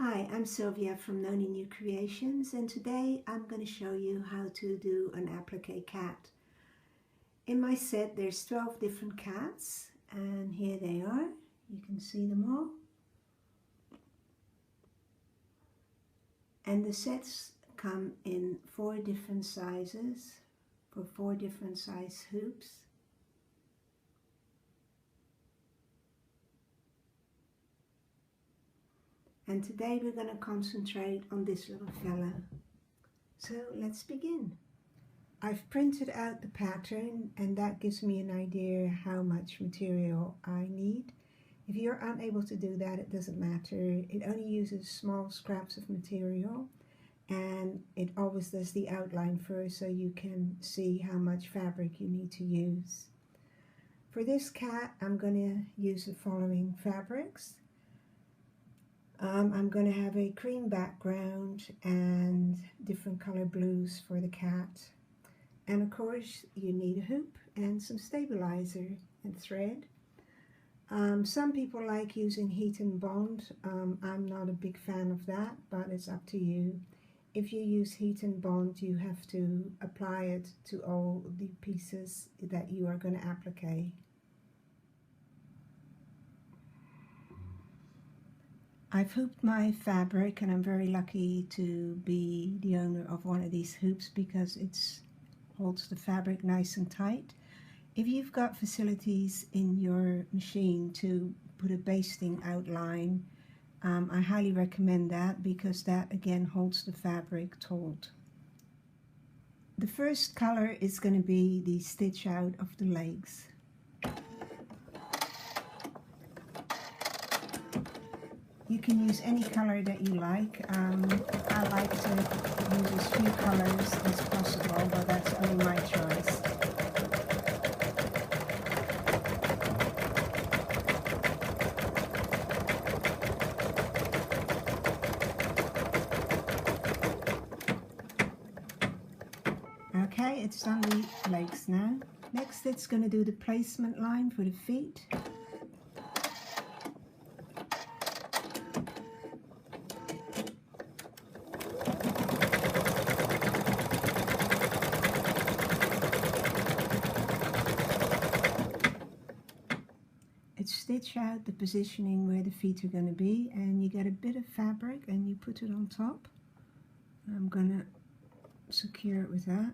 Hi, I'm Sylvia from NNC Creations, and today I'm going to show you how to do an applique cat. In my set there's 12 different cats, and here they are. You can see them all. And the sets come in 4 different sizes for 4 different size hoops. And today we're going to concentrate on this little fella. So let's begin. I've printed out the pattern, and that gives me an idea how much material I need. If you're unable to do that, it doesn't matter. It only uses small scraps of material, and it always does the outline first so you can see how much fabric you need to use. For this cat, I'm going to use the following fabrics. I'm going to have a cream background and different color blues for the cat. And of course you need a hoop and some stabilizer and thread. Some people like using heat and bond. I'm not a big fan of that, but it's up to you. If you use heat and bond, you have to apply it to all the pieces that you are going to applique. I've hooped my fabric, and I'm very lucky to be the owner of one of these hoops because it holds the fabric nice and tight. If you've got facilities in your machine to put a basting outline, I highly recommend that because that again holds the fabric taut. The first color is going to be the stitch out of the legs. You can use any color that you like. I like to use as few colors as possible, but that's only my choice. Okay, it's done the legs now. Next it's going to do the placement line for the feet. Stitch out the positioning where the feet are going to be, and you get a bit of fabric and you put it on top. I'm going to secure it with that.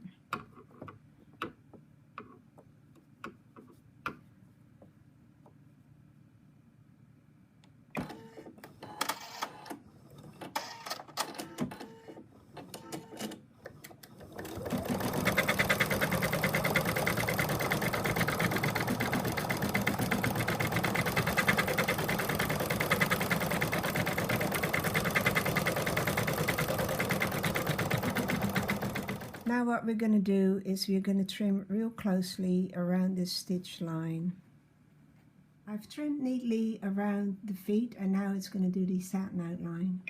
Now what we're going to do is we're going to trim real closely around this stitch line. I've trimmed neatly around the feet, and now it's going to do the satin outline.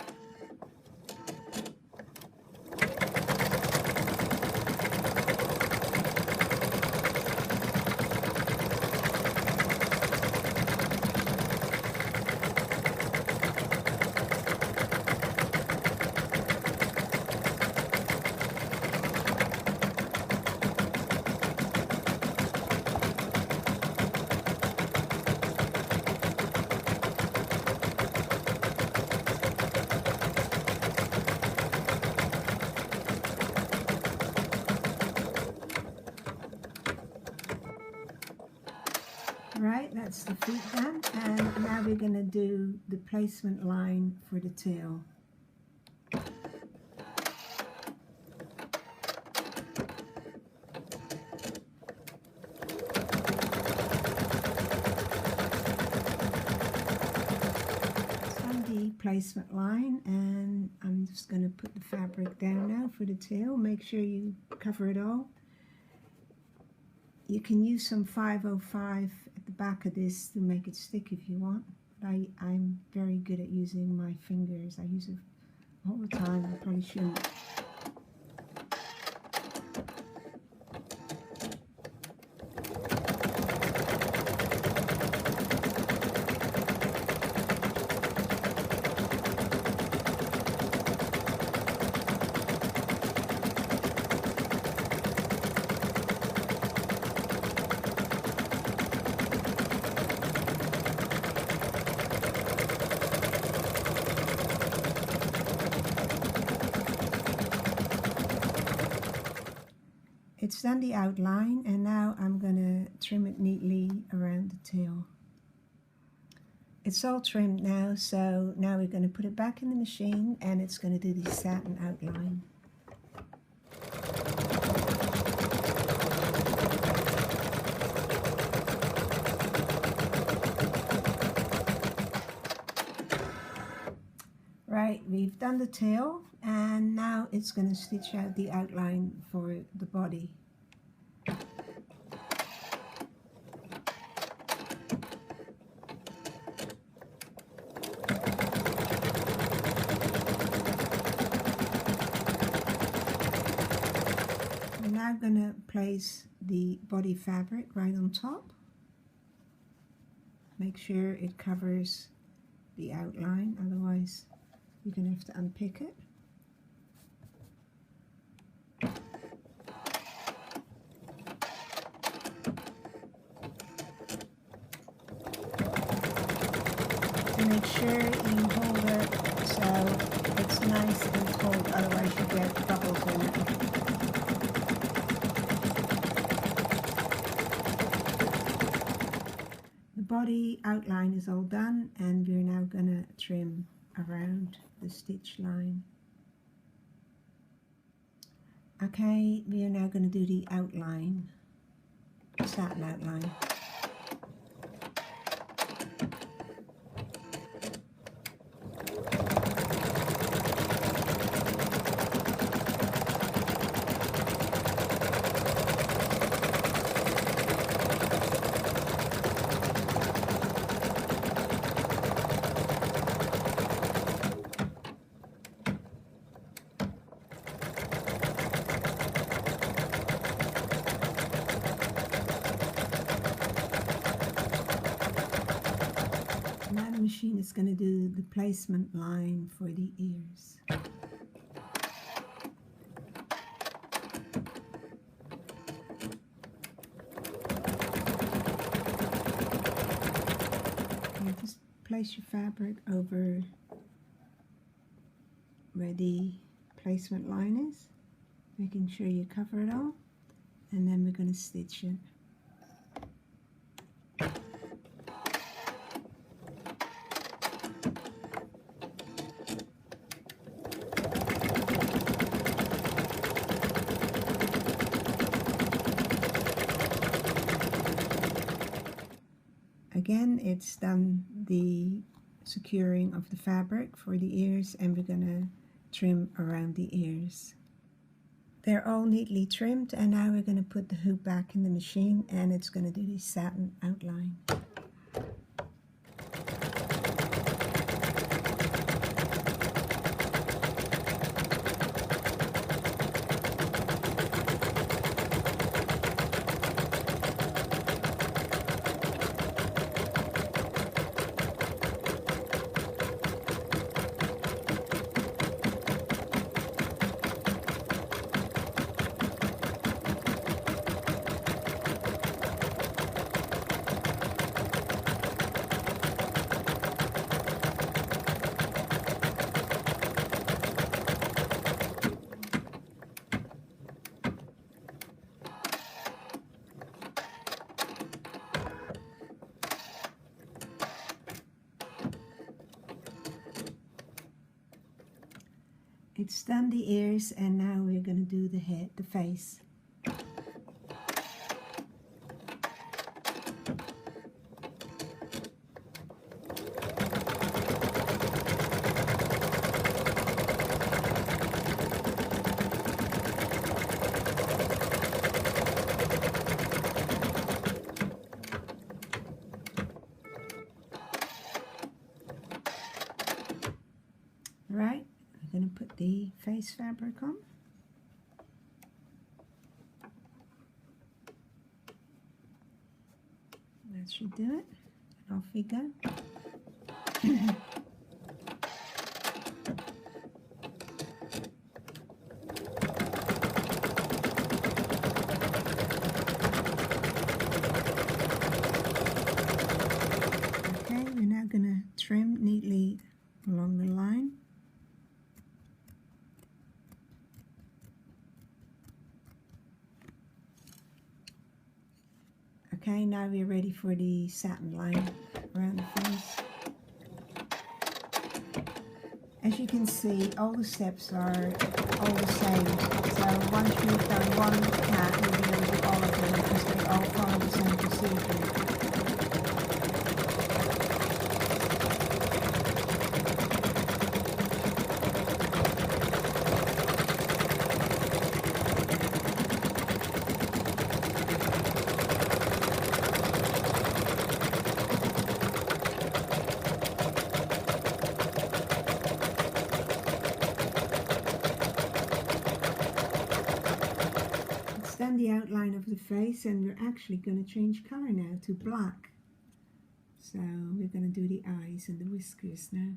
Right, that's the feet done, and now we're going to do the placement line for the tail. So the placement line, and I'm just going to put the fabric down now for the tail. Make sure you cover it all. You can use some 505 at the back of this to make it stick if you want. But I'm very good at using my fingers. I use it all the time. I probably shouldn't. It's done the outline, and now I'm gonna trim it neatly around the tail. It's all trimmed now, so now we're gonna put it back in the machine and it's gonna do the satin outline. Right, we've done the tail, and now it's going to stitch out the outline for the body. We're now going to place the body fabric right on top. Make sure it covers the outline, otherwise you're going to have to unpick it. And make sure you hold it so it's nice and cold, otherwise you get bubbles in it. The body outline is all done, and we're now going to trim around the stitch line. Okay, we are now going to do the outline, satin outline. Now the machine is going to do the placement line for the ears. Okay, just place your fabric over where the placement line is, making sure you cover it all, and then we're going to stitch it. Again, it's done the securing of the fabric for the ears, and we're going to trim around the ears. They're all neatly trimmed, and now we're going to put the hoop back in the machine, and it's going to do the satin outline. It's done the ears, and now we're going to do the head, the face. Right, we're going to put the face fabric on. That should do it. And off we go. Okay, we're now going to trim neatly along the line. Okay, now we're ready for the satin line around the face. As you can see, all the steps are all the same. So once we've done one cat, we'll be able to do all of them because they all follow the same procedure. Done the outline of the face, and we're actually going to change color now to black. So we're going to do the eyes and the whiskers now.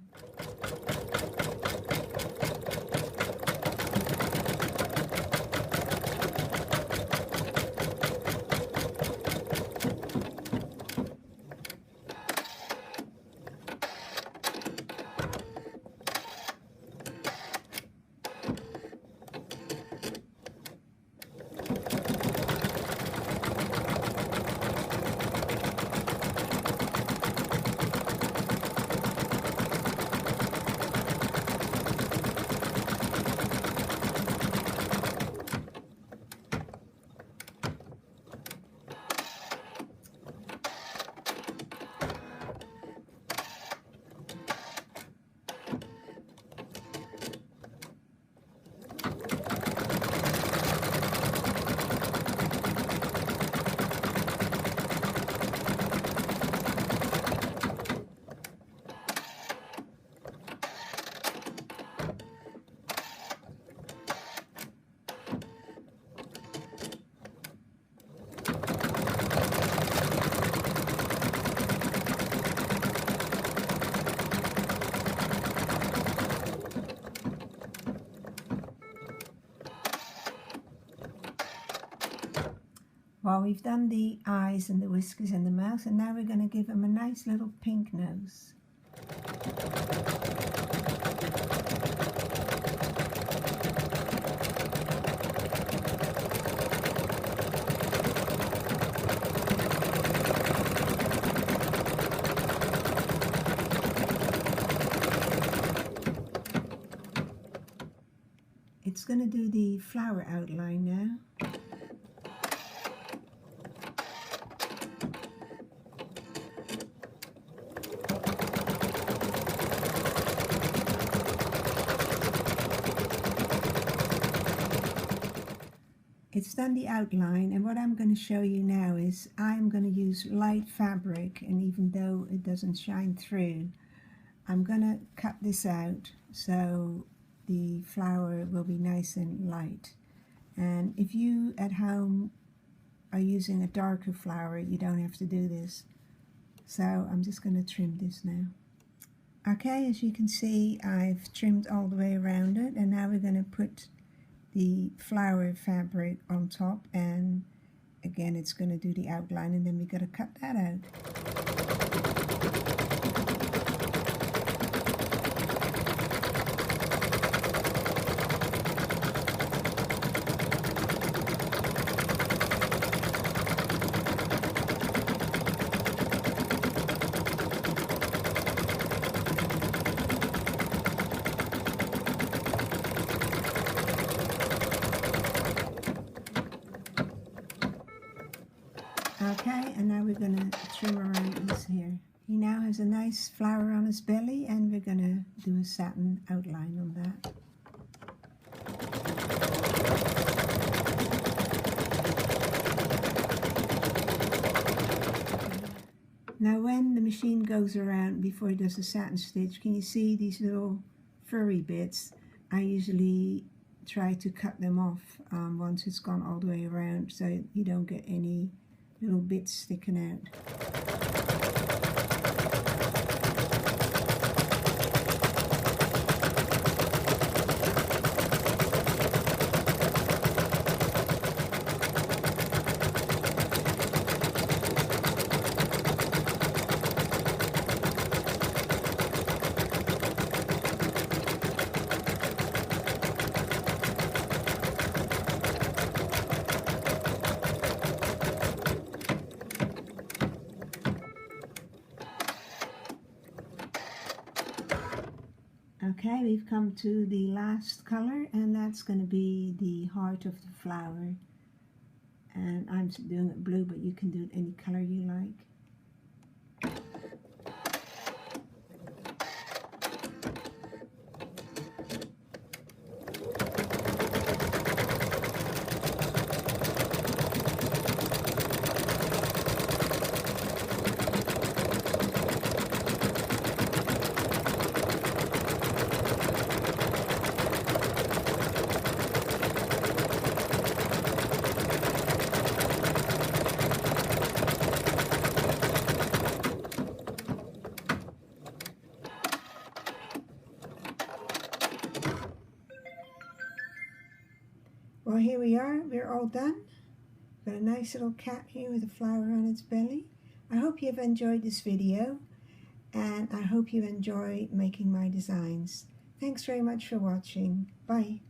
Well, we've done the eyes and the whiskers and the mouth, and now we're going to give them a nice little pink nose. It's going to do the flower outline now. It's done the outline, and what I'm going to show you now is I'm going to use light fabric, and even though it doesn't shine through, I'm going to cut this out so the flower will be nice and light. And if you at home are using a darker flower, you don't have to do this. So I'm just going to trim this now. Okay, as you can see, I've trimmed all the way around it, and now we're going to put the flower fabric on top, and again it's going to do the outline, and then we got to cut that out. Okay, and now we're going to trim around this here. He now has a nice flower on his belly, and we're going to do a satin outline on that. Now when the machine goes around before it does the satin stitch, can you see these little furry bits? I usually try to cut them off once it's gone all the way around, so you don't get any little bits sticking out. Okay, we've come to the last color, and that's going to be the heart of the flower. And I'm doing it blue, but you can do it any color you like. Well, here we are. We're all done. Got a nice little cat here with a flower on its belly. I hope you've enjoyed this video, and I hope you enjoy making my designs. Thanks very much for watching. Bye.